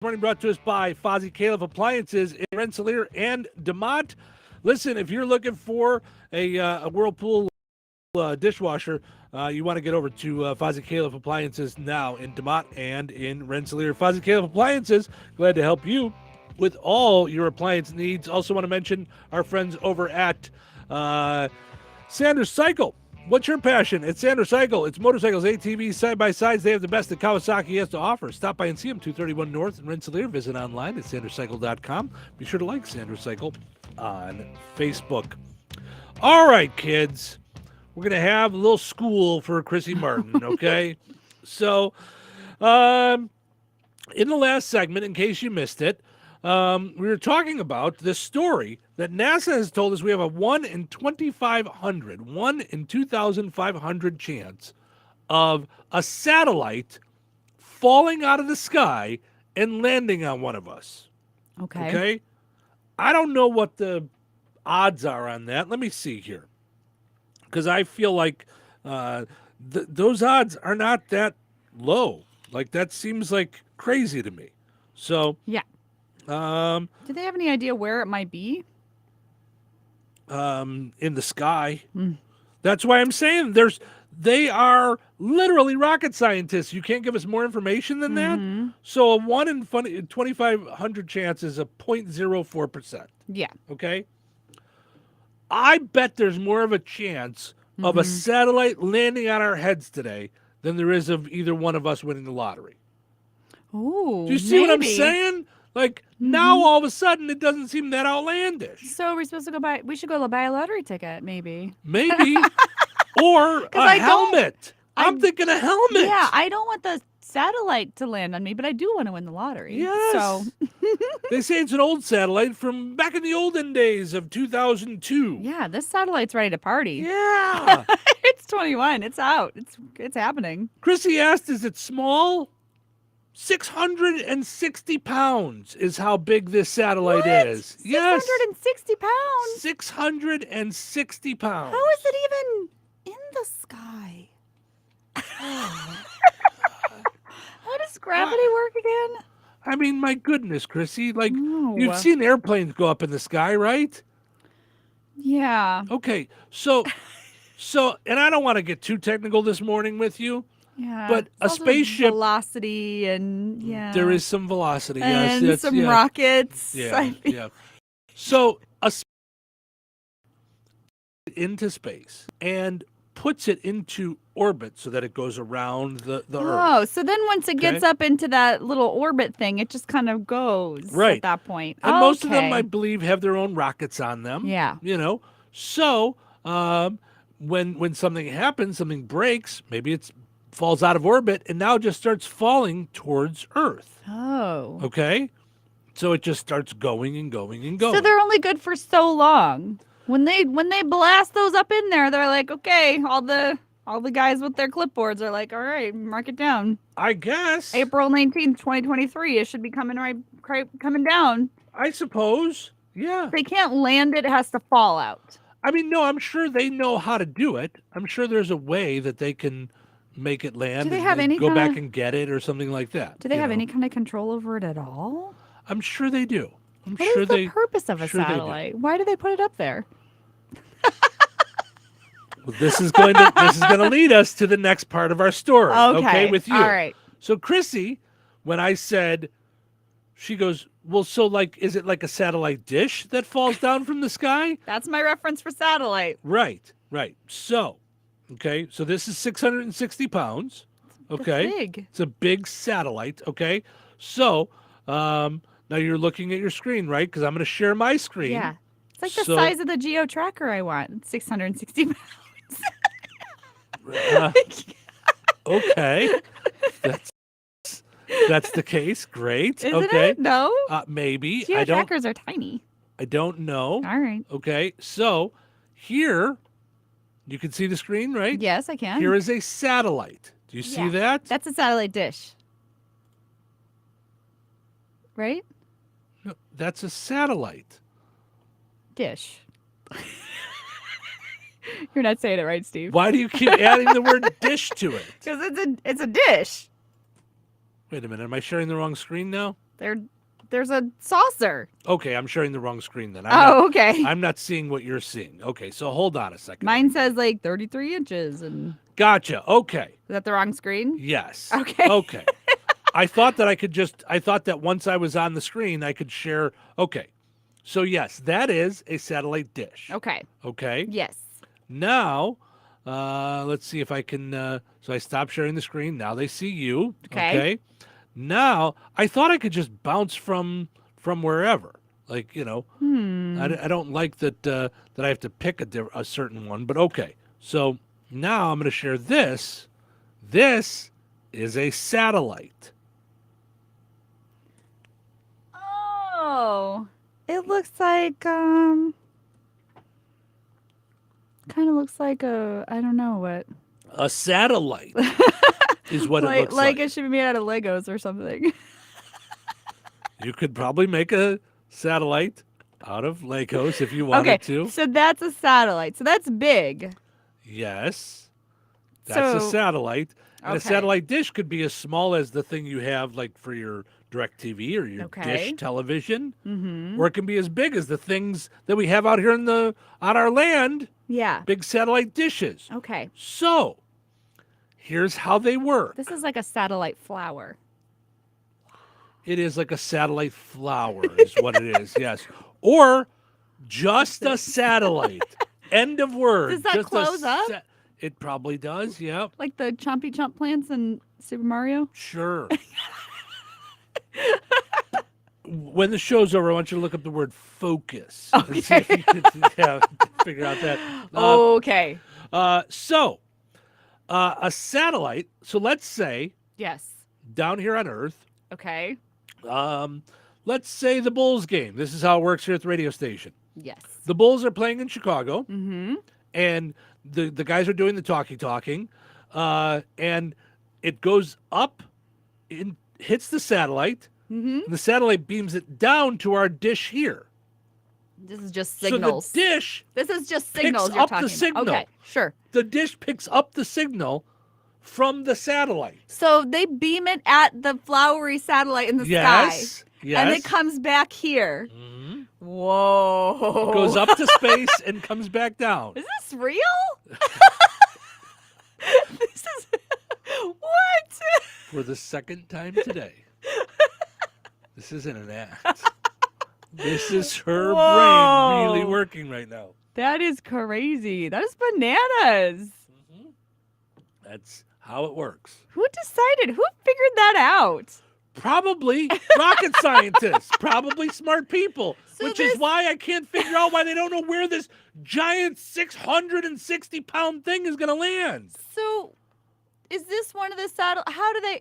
Morning brought to us by Fozzie Caleb Appliances in Rensselaer and DeMont. Listen, if you're looking for a Whirlpool dishwasher, you want to get over to Fozzie Caleb Appliances now in DeMont and in Rensselaer. Fozzie Caleb Appliances, glad to help you with all your appliance needs. Also want to mention our friends over at Sanders Cycle. What's your passion? It's Sanders Cycle. It's motorcycles, ATVs, side-by-sides. They have the best that Kawasaki has to offer. Stop by and see them, 231 North in Rensselaer. Visit online at sanderscycle.com. Be sure to like Sanders Cycle on Facebook. All right, kids. We're going to have a little school for Chrissy Martin, okay? So, in the last segment, in case you missed it, we were talking about this story that NASA has told us we have a 1 in 2,500, 1 in 2,500 chance of a satellite falling out of the sky and landing on one of us. Okay? I don't know what the odds are on that. Let me see here. Because I feel like those odds are not that low. Like, that seems like crazy to me. So, yeah. Do they have any idea where it might be? In the sky. That's why I'm saying they are literally rocket scientists. You can't give us more information than that. So a 1 in 2,500 chance is a 0.04%. Yeah. Okay. I bet there's more of a chance of a satellite landing on our heads today than there is of either one of us winning the lottery. Ooh. Do you see what I'm saying? Like, now all of a sudden it doesn't seem that outlandish. So we're supposed to go buy, we should go buy a lottery ticket, maybe. Maybe. Or a helmet. I'm thinking a helmet. Yeah, I don't want the satellite to land on me, but I do want to win the lottery. Yes. So they say it's an old satellite from back in the olden days of 2002. Yeah, this satellite's ready to party. Yeah. It's 21. It's out. It's happening. Chrissy asked, is it small? 660 pounds is how big this satellite is. 660 pounds? 660 pounds. How is it even in the sky? How does gravity work again? I mean, my goodness, Chrissy. Like, you've seen airplanes go up in the sky, right? Yeah. Okay, so, and I don't want to get too technical this morning with you. Yeah, but a spaceship velocity and there is some velocity, and yes, some rockets. Yeah. So into space and puts it into orbit so that it goes around the Earth. Oh, so then once it gets up into that little orbit thing, it just kind of goes at that point. And most of them, I believe, have their own rockets on them. Yeah. So when something happens, something breaks, maybe it's falls out of orbit and now just starts falling towards Earth. Oh. Okay? So it just starts going and going and going. So they're only good for so long. When they blast those up in there, they're like, okay, all the guys with their clipboards are like, all right, mark it down. I guess. April 19th, 2023, it should be coming down. I suppose. Yeah. If they can't land it, it has to fall out. I mean, no, I'm sure they know how to do it. I'm sure there's a way that they can make it land. Do they have any go back and get it or something like that? Do they have any kind of control over it at all? I'm sure they do. What is the purpose of a satellite? Why do they put it up there? Well, this is going to lead us to the next part of our story. Okay, with you. All right. So Chrissy, when I said, she goes, well, so like, is it like a satellite dish that falls down from the sky? That's my reference for satellite. Right. So, okay, so this is 660 pounds. Okay. That's big. It's a big satellite. Okay. So, now you're looking at your screen, right? Because I'm going to share my screen. Yeah. It's like the size of the Geo tracker I want. It's 660 pounds. Okay. That's the case. Great. Isn't it? No? Maybe. Geo trackers are tiny. I don't know. All right. Okay. So here, you can see the screen, right? Yes, I can. Here is a satellite. Do you see that? That's a satellite dish. Right? No, that's a satellite. Dish. You're not saying it right, Steve. Why do you keep adding the word dish to it? Because it's a dish. Wait a minute. Am I sharing the wrong screen now? There's a saucer. Okay, I'm sharing the wrong screen then. Okay. I'm not seeing what you're seeing. Okay, so hold on a second. Mine says like 33 inches. And Gotcha. Okay. is that the wrong screen? Yes. Okay. Okay. I thought that once I was on the screen, I could share. Okay. So, yes, that is a satellite dish. Okay. Okay. Yes. Now, let's see if I can. So I stopped sharing the screen. Now they see you. Okay. Now, I thought I could just bounce from wherever. Like, I don't like that I have to pick a certain one, but okay. So now I'm going to share this. This is a satellite. Oh, it looks like kind of looks like I don't know what. A satellite is what it looks like. Like it should be made out of Legos or something. You could probably make a satellite out of Legos if you wanted to. So that's a satellite. So that's big. Yes. That's a satellite. And a satellite dish could be as small as the thing you have like for your DirecTV or your dish television. Or it can be as big as the things that we have out here on our land. Yeah. Big satellite dishes. Okay. So, here's how they work. This is like a satellite flower. It is like a satellite flower is what it is, yes. Or just a satellite. End of word. Does that just close up? It probably does, yep. Like the Chompy Chomp plants in Super Mario? Sure. When the show's over, I want you to look up the word focus. Okay. And see if you could figure out that. Okay. So, a satellite, so let's say Yes. down here on Earth, Okay. let's say the Bulls game. This is how it works here at the radio station. Yes. The Bulls are playing in Chicago, Mm-hmm. and the guys are doing the talking, and it goes up, hits the satellite, Mm-hmm. and the satellite beams it down to our dish here. This is just signals. So the dish This is just signals picks you're up talking the signal. about. Okay, sure. The dish picks up the signal from the satellite. So they beam it at the flowery satellite in the sky. Yes. And it comes back here. Mhm. Whoa. It goes up to space and comes back down. Is this real? This is what? For the second time today. This isn't an act. This is her brain really working right now. That is crazy. That is bananas. That's how it works. Who decided? Who figured that out? Probably rocket scientists, probably smart people, So which is why I can't figure out why they don't know where this giant 660-pound thing is going to land. So is this one of the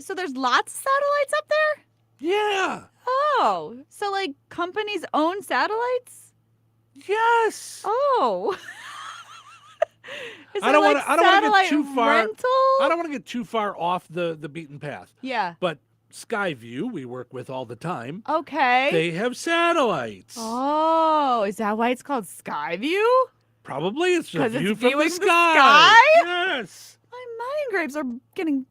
so there's lots of satellites up there? Yeah. Oh, so like companies own satellites? Yes. Oh. Is I don't there, want to get too far. rental? I don't want to get too far off the beaten path. Yeah. But Skyview, we work with all the time. Okay. They have satellites. Oh, is that why it's called Skyview? Probably it's a 'Cause it's view from the viewing the sky. sky? Yes. My mind grapes are getting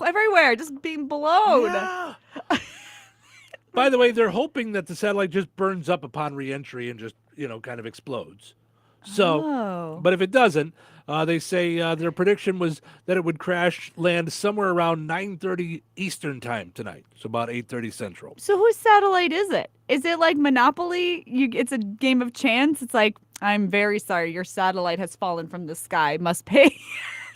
everywhere, just being blown. Yeah. By the way, they're hoping that the satellite just burns up upon re-entry and just, kind of explodes. So, but if it doesn't, they say their prediction was that it would land somewhere around 9:30 Eastern time tonight, so about 8:30 Central. So whose satellite is it? Is it like Monopoly? It's a game of chance? It's like, I'm very sorry, your satellite has fallen from the sky. Must pay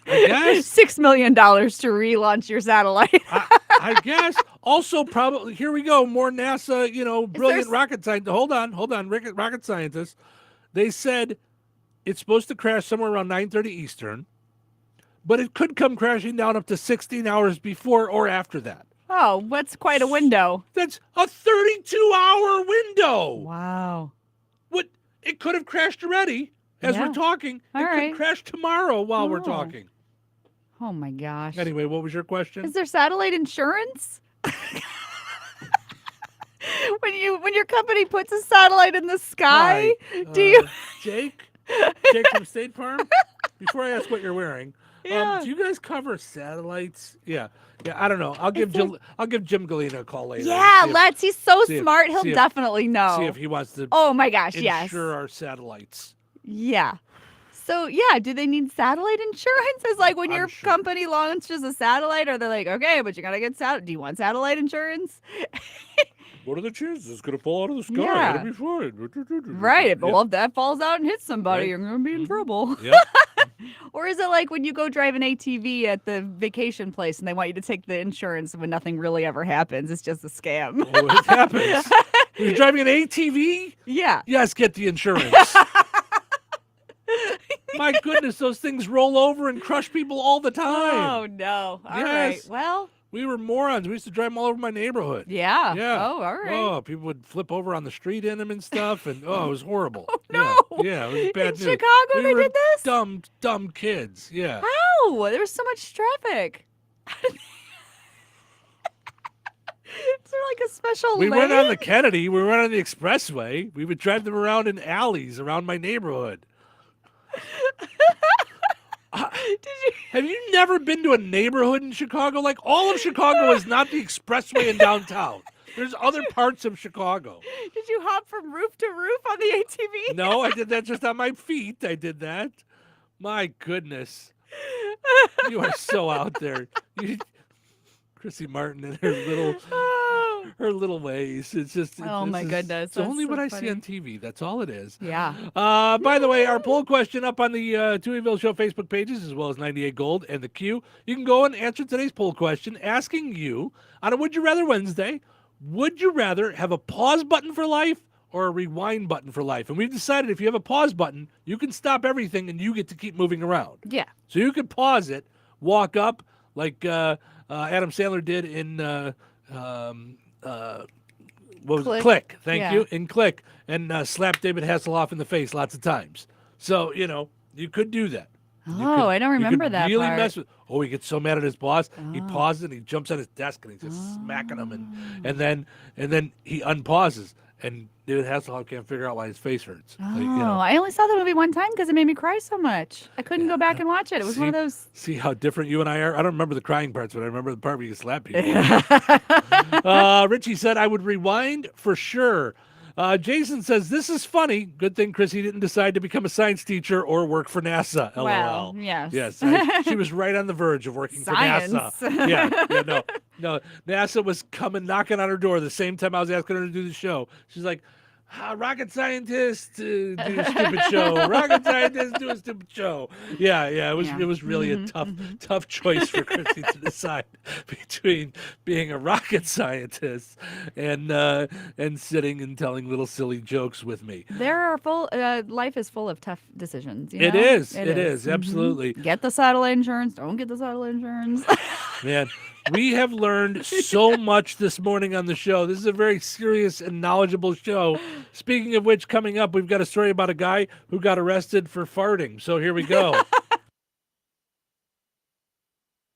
I guess. $6 million to relaunch your satellite. I guess. Also, probably, here we go, more NASA, brilliant rocket scientists. Hold on, rocket scientists. They said it's supposed to crash somewhere around 9:30 Eastern, but it could come crashing down up to 16 hours before or after that. Oh, that's quite a window. That's a 32-hour window. Wow. It could have crashed already as we're talking. All right. Could crash tomorrow while we're talking. Oh my gosh. Anyway, what was your question? Is there satellite insurance? When your company puts a satellite in the sky, Hi, do you Jake from State Farm? Before I ask what you're wearing, Yeah. Do you guys cover satellites? Yeah. I don't know. I'll give Jim Galena a call later. Yeah, let's. He's so see if- smart. He'll see if- definitely know. See if he wants to Oh my gosh, yes. insure our satellites. Yeah. So yeah, do they need satellite insurance? It's like when I'm your sure. company launches a satellite, or they're like, okay, but you gotta get do you want satellite insurance? What are the chances it's gonna fall out of the sky? Yeah. It'll be fine. Right. Yeah. Well, if that falls out and hits somebody, Right. you're gonna be in trouble. Yeah. Or is it like when you go drive an ATV at the vacation place and they want you to take the insurance when nothing really ever happens? It's just a scam. Oh, it happens. You're driving an ATV? Yeah. Yes, get the insurance. My goodness, those things roll over and crush people all the time. Oh no. All right. Yes. Well, We were morons. We used to drive them all over my neighborhood. yeah. Yeah. Oh, all right. Oh, people would flip over on the street in them and stuff, and it was horrible. Oh, no. Yeah, it was bad In news. Chicago, We they were did this? Dumb kids. Yeah. How? There was so much traffic. Is there like a special We lane? went on the Kennedy. We went on the expressway. We would drive them around in alleys around my neighborhood. Did you? Have you never been to a neighborhood in Chicago? Like, all of Chicago is not the expressway in downtown. There's other parts of Chicago. Did you hop from roof to roof on the ATV? No, I did that just on my feet. I did that. My goodness. You are so out there. Chrissy Martin and her little ways. It's just Oh, my goodness, It's that's only so what I funny. see on TV. That's all it is. Yeah. By the way, our poll question up on the Touhyville Show Facebook pages, as well as 98 Gold and the Q. You can go and answer today's poll question, asking you on a Would You Rather Wednesday, would you rather have a pause button for life or a rewind button for life? And we've decided if you have a pause button, you can stop everything and you get to keep moving around. Yeah. So you could pause it, walk up like Adam Sandler did in what was it? Click. Click. Thank Yeah. you. In Click, and slap David Hasselhoff in the face lots of times. So you could do that. Oh, I don't remember that Really part. mess with. Oh, he gets so mad at his boss. He pauses and he jumps on his desk and he's just smacking him, and then he unpauses, and David Hasselhoff can't figure out why his face hurts. Oh, I only saw the movie one time because it made me cry so much. I couldn't go back and watch it. It was one of those. See how different you and I are? I don't remember the crying parts, but I remember the part where you slap people. Richie said, I would rewind for sure. Jason says, this is funny. Good thing Chrissy didn't decide to become a science teacher or work for NASA. LOL. Well, yes. Yes, she was right on the verge of working Science. for NASA. No. NASA was coming knocking on her door the same time I was asking her to do the show. She's like, rocket scientist, do a stupid show. Rocket scientist, do a stupid show. Yeah. It was really a tough choice for Chrissy to decide between being a rocket scientist and sitting and telling little silly jokes with me. Life is full of tough decisions. It is. Absolutely. Get the satellite insurance. Don't get the satellite insurance. Man, we have learned so much this morning on the show. This is a very serious and knowledgeable show. Speaking of which, coming up, we've got a story about a guy who got arrested for farting. So here we go.